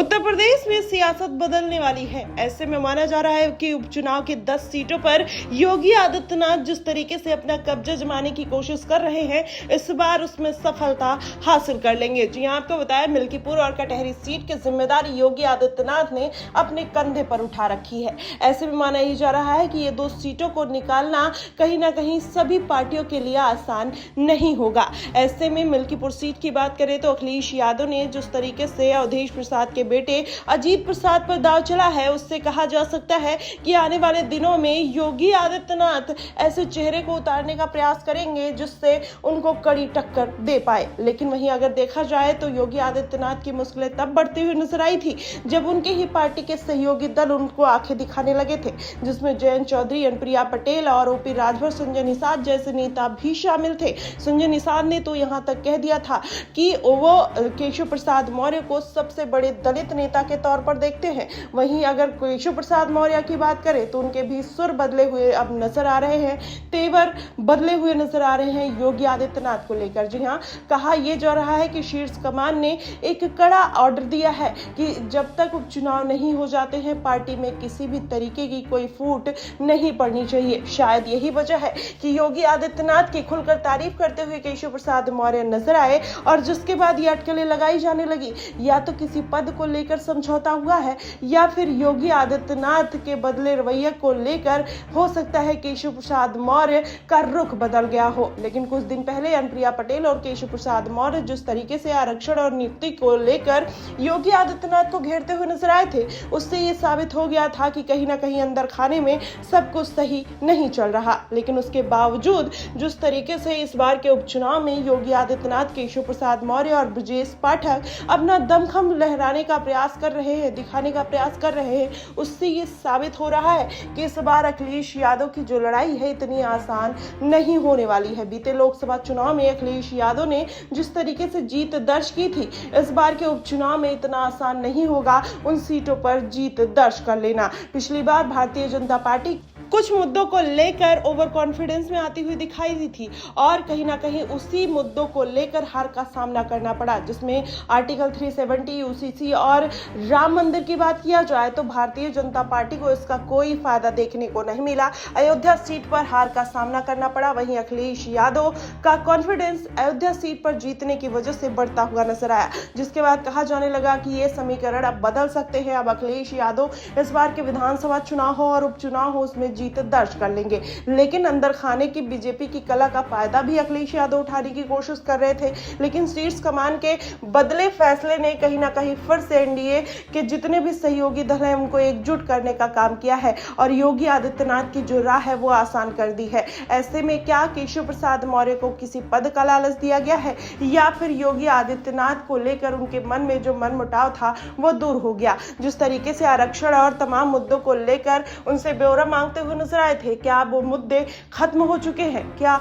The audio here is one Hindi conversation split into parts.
उत्तर प्रदेश में सियासत बदलने वाली है। ऐसे में माना जा रहा है कि उपचुनाव की 10 सीटों पर योगी आदित्यनाथ जिस तरीके से अपना कब्जा जमाने की कोशिश कर रहे हैं, इस बार उसमें सफलता हासिल कर लेंगे। जी हां, आपको बताया मिल्कीपुर और कटहरी सीट की जिम्मेदारी योगी आदित्यनाथ ने अपने कंधे पर उठा रखी है। ऐसे में माना ही जा रहा है कि ये 2 सीटों को निकालना कहीं ना कहीं सभी पार्टियों के लिए आसान नहीं होगा। ऐसे में मिल्कीपुर सीट की बात करें तो अखिलेश यादव ने जिस तरीके से अवधेश प्रसाद के बेटे अजीत प्रसाद पर दांव चला है, उससे कहा जा सकता है कि आने वाले दिनों में योगी आदित्यनाथ ऐसे चेहरे को उतारने का प्रयास करेंगे जिससे उनको कड़ी टक्कर दे पाए। लेकिन वहीं अगर देखा जाए तो योगी आदित्यनाथ की मुश्किलें तब बढ़ती हुई नजर आई थी जब उनके ही पार्टी के सहयोगी दल उनको आंखें दिखाने लगे थे, जिसमें जयंत चौधरी, अनुप्रिया पटेल और ओपी राजभर, संजय निषाद जैसे नेता भी शामिल थे। संजय निषाद ने तो यहां तक कह दिया था कि वो केशव प्रसाद मौर्य को सबसे बड़े दलित नेता के तौर पर देखते हैं। वहीं अगर केशव प्रसाद मौर्य की बात करें तो उनके भी सुर बदले हुए अब नजर आ रहे हैं, तेवर बदले हुए नजर आ रहे हैं योगी आदित्यनाथ को लेकर। जी हाँ, कहा यह जा रहा है कि शीर्ष कमान ने एक कड़ा ऑर्डर दिया है कि जब तक उपचुनाव नहीं हो जाते हैं, पार्टी में किसी भी तरीके की कोई फूट नहीं पड़नी चाहिए। शायद यही वजह है कि योगी आदित्यनाथ की खुलकर तारीफ करते हुए केशव प्रसाद मौर्य नजर आए और जिसके बाद ये अटकलें लगाई जाने लगी, या तो किसी पद को लेकर समझौता हुआ है या फिर योगी आदित्यनाथ के बदले रवैये को लेकर हो सकता है केशव प्रसाद मौर्य का रुख बदल गया हो। लेकिन कुछ दिन पहले अनुप्रिया पटेल और केशव प्रसाद मौर्य जिस तरीके से आरक्षण और नियुक्ति को लेकर योगी आदित्यनाथ को घेरते हुए नजर आए थे, उससे ये साबित हो गया था कि कहीं ना कहीं अंदर खाने में सब कुछ सही नहीं चल रहा। लेकिन उसके बावजूद जिस तरीके से इस बार के उपचुनाव में योगी आदित्यनाथ, केशव प्रसाद मौर्य और ब्रजेश पाठक अपना दमखम लहराने का प्रयास कर रहे हैं, दिखाने का प्रयास कर रहे हैं, उससे ये साबित हो रहा है कि इस बार अखिलेश यादव की जो लड़ाई है इतनी आसान नहीं होने वाली है। बीते लोकसभा चुनाव में अखिलेश यादव ने जिस तरीके से जीत दर्ज की थी, इस बार के उपचुनाव में इतना आसान नहीं होगा उन सीटों पर जीत दर्ज कर लेना। पिछली बार भारतीय जनता पार्टी कुछ मुद्दों को लेकर ओवर कॉन्फिडेंस में आती हुई दिखाई दी थी और कहीं ना कहीं उसी मुद्दों को लेकर हार का सामना करना पड़ा, जिसमें आर्टिकल 370, यूसीसी और राम मंदिर की बात किया जाए तो भारतीय जनता पार्टी को इसका कोई फायदा देखने को नहीं मिला। अयोध्या सीट पर हार का सामना करना पड़ा। वहीं अखिलेश यादव का कॉन्फिडेंस अयोध्या सीट पर जीतने की वजह से बढ़ता हुआ नजर आया, जिसके बाद कहा जाने लगा कि ये समीकरण अब बदल सकते हैं। अब अखिलेश यादव इस बार के विधानसभा चुनाव हो और उपचुनाव हो, उसमें जीत दर्ज कर लेंगे। लेकिन अंदर खाने की बीजेपी की कला का फायदा भी अखिलेश यादव उठाने की कोशिश कर रहे थे। लेकिन शीर्ष कमान के बदले फैसले ने कहीं ना कहीं फिर से एनडीए के जितने भी सहयोगी दल हैं उनको एकजुट करने का काम किया है और योगी आदित्यनाथ की जो राह है वो आसान कर दी है। ऐसे में क्या केशव प्रसाद मौर्य को किसी पद का लालच दिया गया है या फिर योगी आदित्यनाथ को लेकर उनके मन में जो मनमुटाव था वो दूर हो गया? जिस तरीके से आरक्षण और तमाम मुद्दों को लेकर उनसे ब्यौरा मांगते हुए नजर आए थे, क्या वो मुद्दे खत्म हो चुके हैं? क्या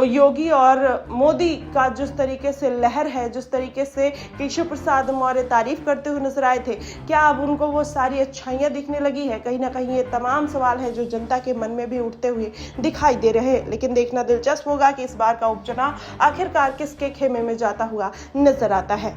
योगी और मोदी का जिस तरीके से लहर है, जिस तरीके से केशव प्रसाद मौर्य तारीफ करते हुए नजर आए थे, क्या अब उनको वो सारी अच्छाइयां दिखने लगी है? कहीं ना कहीं ये तमाम सवाल है जो जनता के मन में भी उठते हुए दिखाई दे रहे हैं। लेकिन देखना दिलचस्प होगा कि इस बार का उपचुनाव आखिरकार किसके खेमे में जाता हुआ नजर आता है।